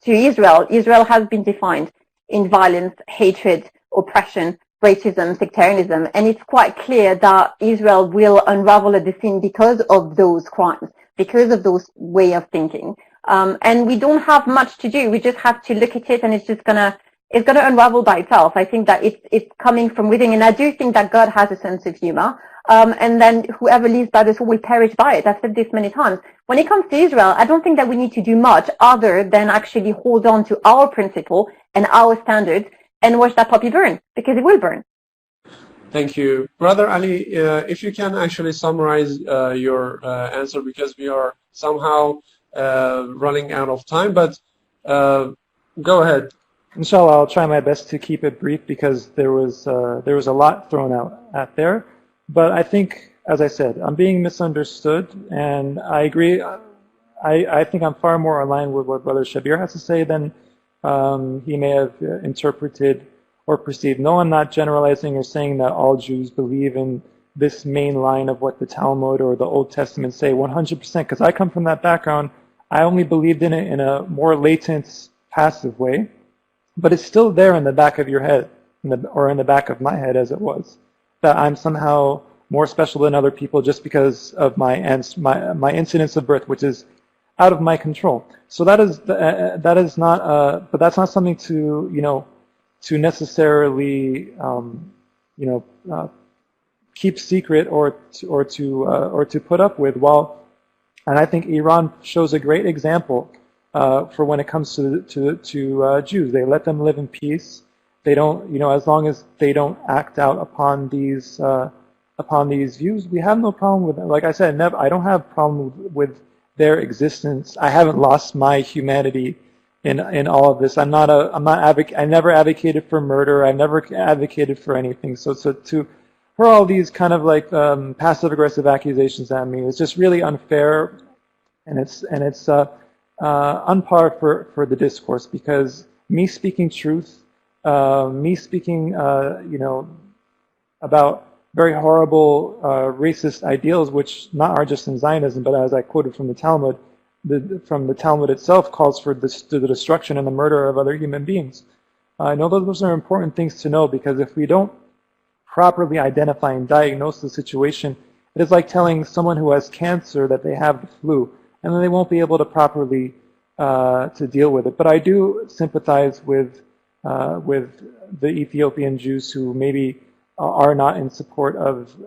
Israel, Israel has been defined in violence, hatred, oppression, racism, sectarianism, and it's quite clear that Israel will unravel at the seam because of those crimes, because of those way of thinking. And we don't have much to do. We just have to look at it, and it's gonna unravel by itself. I think that it's coming from within, and I do think that God has a sense of humor. And then whoever lives by this will perish by it. I've said this many times. When it comes to Israel, I don't think that we need to do much other than actually hold on to our principle and our standards and watch that puppy burn, because it will burn. Thank you. Brother Ali, if you can actually summarize your answer, because we are somehow running out of time, but go ahead. Inshallah, I'll try my best to keep it brief, because there was a lot thrown out there. But I think, as I said, I'm being misunderstood, and I agree. I think I'm far more aligned with what Brother Shabbir has to say than he may have interpreted or perceived. No, I'm not generalizing or saying that all Jews believe in this main line of what the Talmud or the Old Testament say 100%, because I come from that background. I only believed in it in a more latent, passive way, but it's still there in the back of your head, or in the back of my head as it was, that I'm somehow more special than other people just because of my incidence of birth, which is out of my control. So that is not, but that's not something to, to necessarily, keep secret or to put up with. And I think Iran shows a great example for when it comes to Jews. They let them live in peace. They don't, as long as they don't act out upon these views, we have no problem with it. Like I said, I don't have problem with their existence. I haven't lost my humanity in all of this. I never advocated for murder. I never advocated for anything. So for all these kind of like passive aggressive accusations at me, it's just really unfair, and it's on par for the discourse, because me speaking truth, me speaking about very horrible racist ideals, which not are just in Zionism, but as I quoted from the Talmud, from the Talmud itself calls for the destruction and the murder of other human beings. I know those are important things to know, because if we don't properly identify and diagnose the situation, it is like telling someone who has cancer that they have the flu, and then they won't be able to properly to deal with it. But I do sympathize with the Ethiopian Jews who maybe are not in support of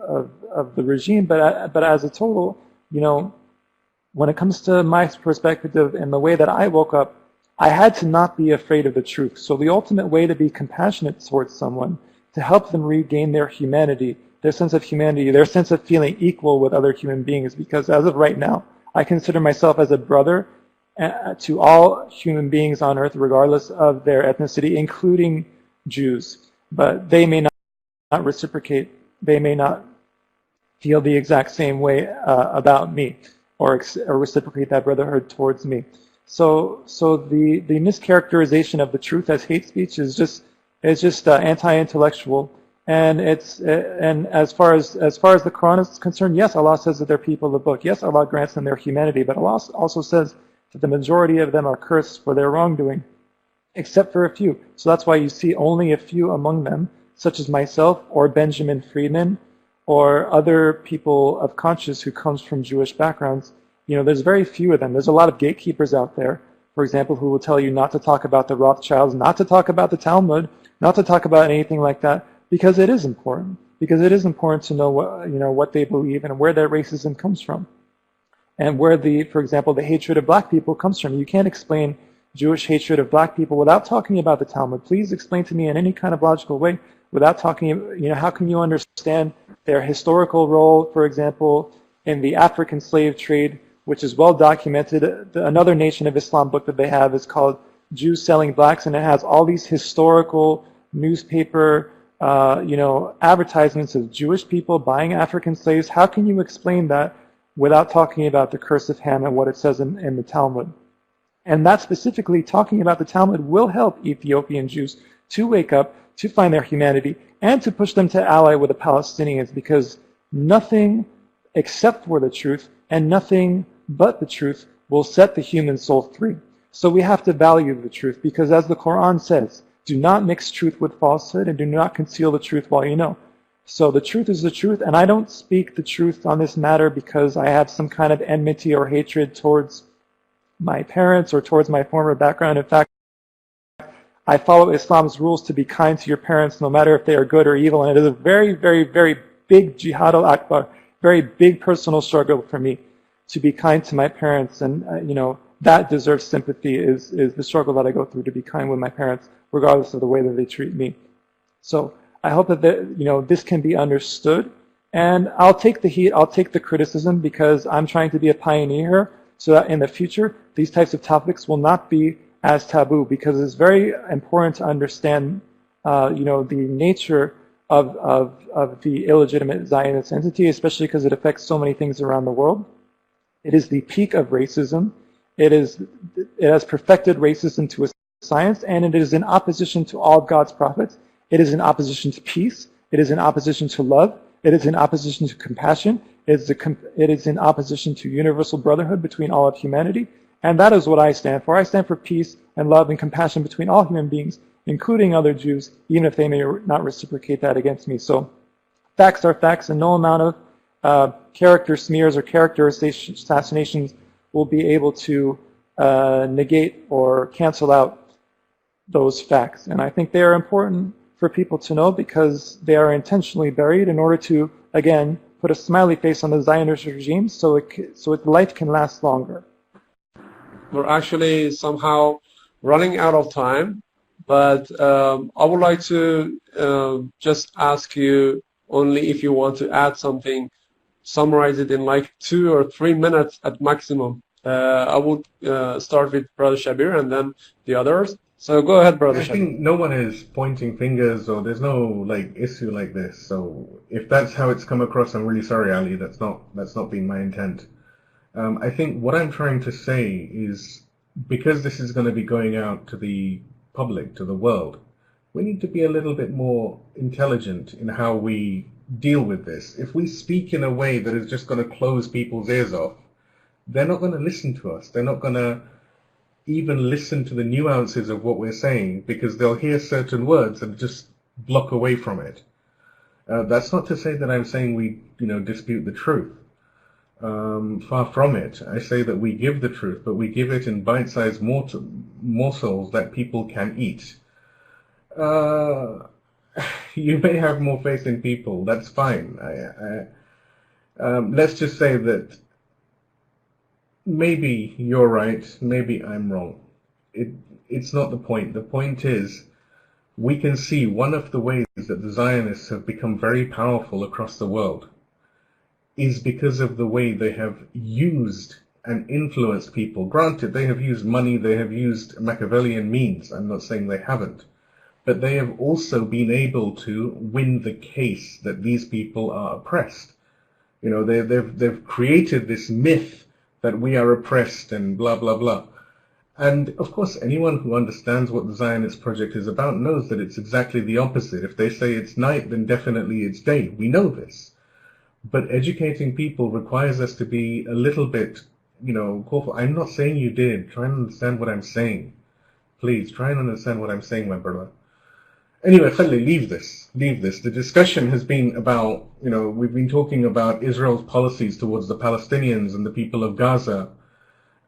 the regime, but as a total, when it comes to my perspective and the way that I woke up, I had to not be afraid of the truth. So the ultimate way to be compassionate towards someone, to help them regain their humanity, their sense of humanity, their sense of feeling equal with other human beings, because as of right now, I consider myself as a brother to all human beings on earth, regardless of their ethnicity, including Jews. But they may not reciprocate, they may not feel the exact same way about me, or reciprocate that brotherhood towards me. So the mischaracterization of the truth as hate speech is just anti-intellectual, and and as far as the Quran is concerned, yes, Allah says that they're people of the book. Yes, Allah grants them their humanity, but Allah also says that the majority of them are cursed for their wrongdoing, except for a few. So that's why you see only a few among them, such as myself or Benjamin Friedman or other people of conscience who comes from Jewish backgrounds. There's very few of them. There's a lot of gatekeepers out there, for example, who will tell you not to talk about the Rothschilds, not to talk about the Talmud, not to talk about anything like that, because it is important. Because it is important to know what they believe and where their racism comes from, and where for example, the hatred of black people comes from. You can't explain Jewish hatred of black people without talking about the Talmud. Please explain to me in any kind of logical way without talking. How can you understand their historical role, for example, in the African slave trade, which is well documented? Another Nation of Islam book that they have is called Jews Selling Blacks, and it has all these historical newspaper, advertisements of Jewish people buying African slaves. How can you explain that without talking about the curse of Ham and what it says in the Talmud? And that specifically, talking about the Talmud will help Ethiopian Jews to wake up, to find their humanity, and to push them to ally with the Palestinians, because nothing except for the truth and nothing but the truth will set the human soul free. So we have to value the truth, because as the Quran says, do not mix truth with falsehood, and do not conceal the truth while you know. So the truth is the truth, and I don't speak the truth on this matter because I have some kind of enmity or hatred towards my parents or towards my former background. In fact, I follow Islam's rules to be kind to your parents, no matter if they are good or evil, and it is a very, very, very big jihad al-akbar, very big personal struggle for me to be kind to my parents, and that deserves sympathy, is the struggle that I go through to be kind with my parents, regardless of the way that they treat me. So I hope that this can be understood, and I'll take the heat, I'll take the criticism, because I'm trying to be a pioneer, so that in the future these types of topics will not be as taboo, because it's very important to understand the nature of the illegitimate Zionist entity, especially because it affects so many things around the world. It is the peak of racism. It has perfected racism to a science, and it is in opposition to all of God's prophets. It is in opposition to peace. It is in opposition to love. It is in opposition to compassion. It is in opposition to universal brotherhood between all of humanity. And that is what I stand for. I stand for peace and love and compassion between all human beings, including other Jews, even if they may not reciprocate that against me. So facts are facts, and no amount of character smears or character assassinations will be able to negate or cancel out those facts. And I think they are important for people to know because they are intentionally buried in order to, again, put a smiley face on the Zionist regime so life can last longer. We're actually somehow running out of time, but I would like to just ask you only if you want to add something, summarize it in like 2 or 3 minutes at maximum. I would start with Brother Shabbir and then the others. So go ahead, Brother Shabbir. I think no one is pointing fingers or there's no like issue like this. So if that's how it's come across, I'm really sorry, Ali. That's not been my intent. I think what I'm trying to say is because this is going to be going out to the public, to the world, we need to be a little bit more intelligent in how we deal with this. If we speak in a way that is just going to close people's ears off, they're not going to listen to us. They're not going to even listen to the nuances of what we're saying because they'll hear certain words and just block away from it. That's not to say that I'm saying we, dispute the truth. Far from it. I say that we give the truth, but we give it in bite-sized morsels that people can eat. You may have more faith in people. That's fine. Let's just say that maybe you're right, maybe I'm wrong. It's not the point. The point is we can see one of the ways that the Zionists have become very powerful across the world is because of the way they have used and influenced people. Granted, they have used money, they have used Machiavellian means. I'm not saying they haven't. But they have also been able to win the case that these people are oppressed. They've created this myth that we are oppressed and blah, blah, blah. And of course, anyone who understands what the Zionist project is about knows that it's exactly the opposite. If they say it's night, then definitely it's day. We know this. But educating people requires us to be a little bit, careful. I'm not saying you did. Try and understand what I'm saying. Please, try and understand what I'm saying, my brother. Anyway, leave this. The discussion has been about, we've been talking about Israel's policies towards the Palestinians and the people of Gaza.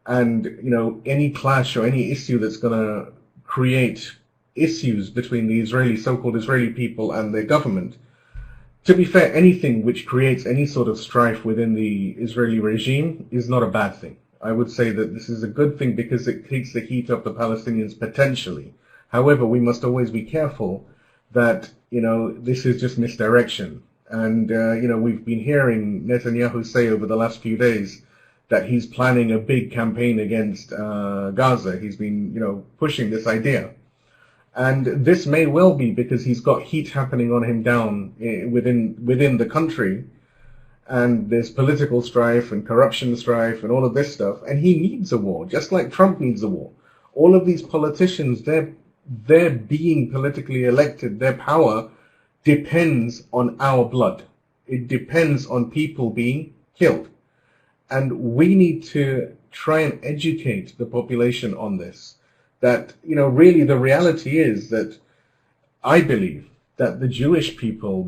And, any clash or any issue that's going to create issues between the so-called Israeli people and their government. To be fair, anything which creates any sort of strife within the Israeli regime is not a bad thing. I would say that this is a good thing because it takes the heat off the Palestinians potentially. However, we must always be careful that, this is just misdirection. And, we've been hearing Netanyahu say over the last few days that he's planning a big campaign against Gaza. He's been, pushing this idea. And this may well be because he's got heat happening on him down within the country. And there's political strife and corruption strife and all of this stuff. And he needs a war, just like Trump needs a war. All of these politicians, they're being politically elected. Their power depends on our blood. It depends on people being killed. And we need to try and educate the population on this. That, really the reality is that I believe that the Jewish people,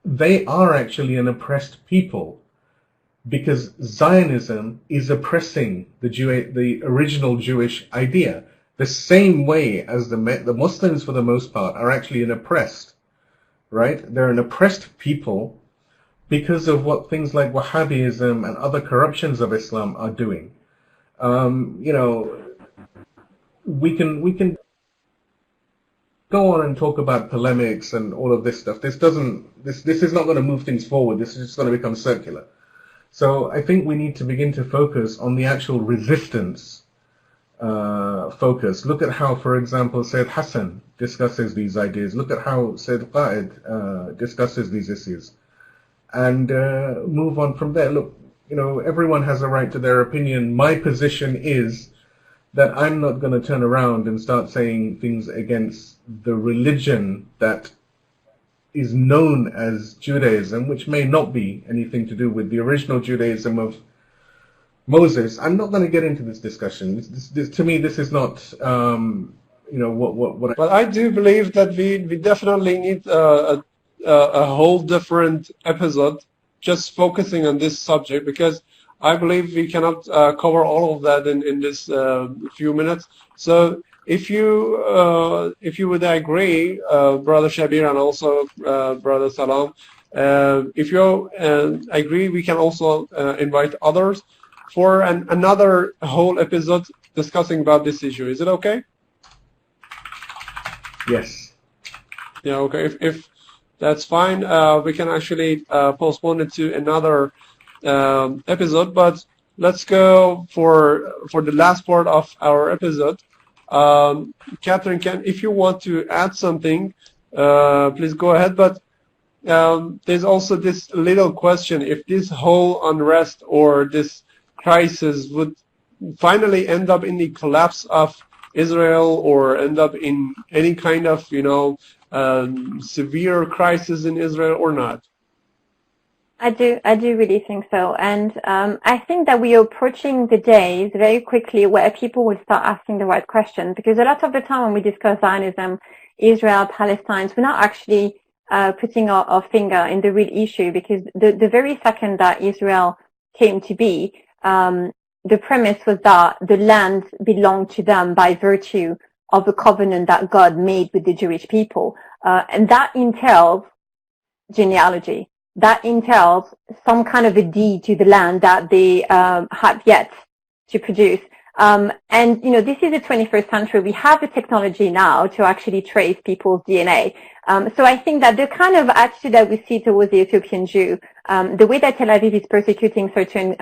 they are actually an oppressed people because Zionism is oppressing the original Jewish idea. The same way as the Muslims, for the most part, are actually an oppressed, right? They're an oppressed people because of what things like Wahhabism and other corruptions of Islam are doing. We can go on and talk about polemics and all of this stuff. This is not going to move things forward. This is just going to become circular. So I think we need to begin to focus on the actual resistance focus. Look at how, for example, Sayyid Hassan discusses these ideas. Look at how Sayyid Qa'id discusses these issues. And move on from there. Look, everyone has a right to their opinion. My position is that I'm not going to turn around and start saying things against the religion that is known as Judaism, which may not be anything to do with the original Judaism of Moses. I'm not going to get into this discussion. To me, this is not, what. But I do believe that we definitely need a whole different episode just focusing on this subject, because I believe we cannot cover all of that in this few minutes. So if you would agree, Brother Shabbir and also Brother Salaam, if you agree, we can also invite others for another whole episode discussing about this issue. Is it okay? Yes. Yeah, okay. If that's fine, we can actually postpone it to another episode. But let's go for the last part of our episode. Catherine, if you want to add something, please go ahead. But there's also this little question: if this whole unrest or this crisis would finally end up in the collapse of Israel or end up in any kind of, severe crisis in Israel or not? I do really think so. And I think that we are approaching the days very quickly where people will start asking the right questions, because a lot of the time when we discuss Zionism, Israel, Palestine, we're not actually putting our finger in the real issue, because the very second that Israel came to be, the premise was that the land belonged to them by virtue of the covenant that God made with the Jewish people. And that entails genealogy. That entails some kind of a deed to the land that they have yet to produce. And, this is the 21st century. We have the technology now to actually trace people's DNA. So I think that the kind of attitude that we see towards the Ethiopian Jew, the way that Tel Aviv is persecuting certain,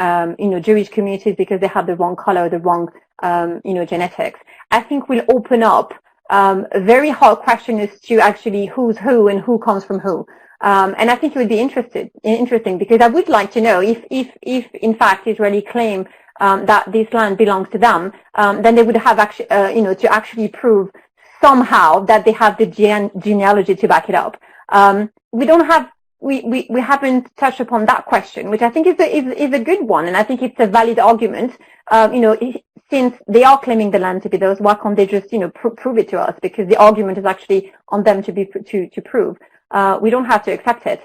Jewish communities because they have the wrong color, the wrong, genetics, I think will open up a very hard question as to actually who's who and who comes from who. And I think it would be interesting, because I would like to know if in fact Israeli claim that this land belongs to them, then they would have actually, to actually prove somehow that they have the genealogy to back it up. We haven't touched upon that question, which I think is a good one, and I think it's a valid argument. Since they are claiming the land to be theirs, why can't they just, prove it to us? Because the argument is actually on them to prove. We don't have to accept it.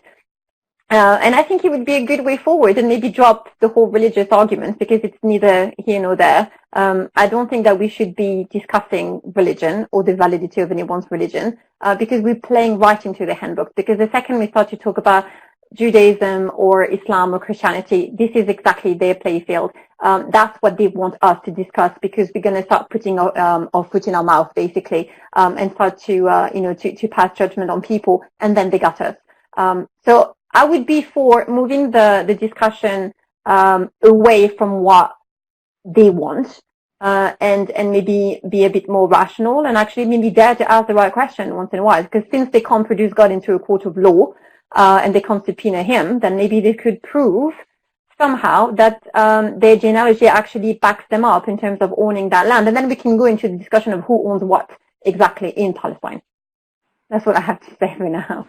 And I think it would be a good way forward, and maybe drop the whole religious argument, because it's neither here nor there. I don't think that we should be discussing religion or the validity of anyone's religion, because we're playing right into the handbook. Because the second we start to talk about Judaism or Islam or Christianity, this is exactly their playfield. That's what they want us to discuss, because we're going to start putting our foot in our mouth, basically, and start to pass judgment on people, and then they got us. So I would be for moving the discussion away from what they want, and maybe be a bit more rational, and actually maybe dare to ask the right question once in a while. Because since they can't produce God into a court of law, and they can't subpoena him, then maybe they could prove somehow that their genealogy actually backs them up in terms of owning that land. And then we can go into the discussion of who owns what exactly in Palestine. That's what I have to say for now.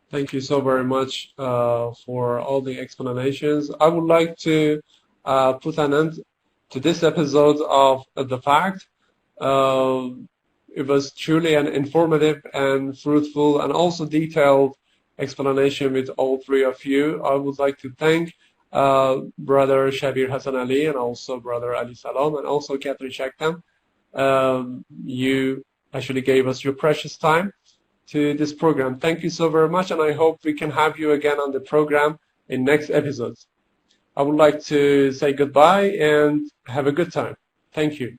Thank you so very much for all the explanations. I would like to put an end to this episode of The Fact. It was truly an informative and fruitful and also detailed explanation with all three of you. I would like to thank Brother Shabbir Hassanali and also Brother Ali Salaam and also Catherine Shakdam. You actually gave us your precious time to this program. Thank you so very much, and I hope we can have you again on the program in next episodes. I would like to say goodbye and have a good time. Thank you.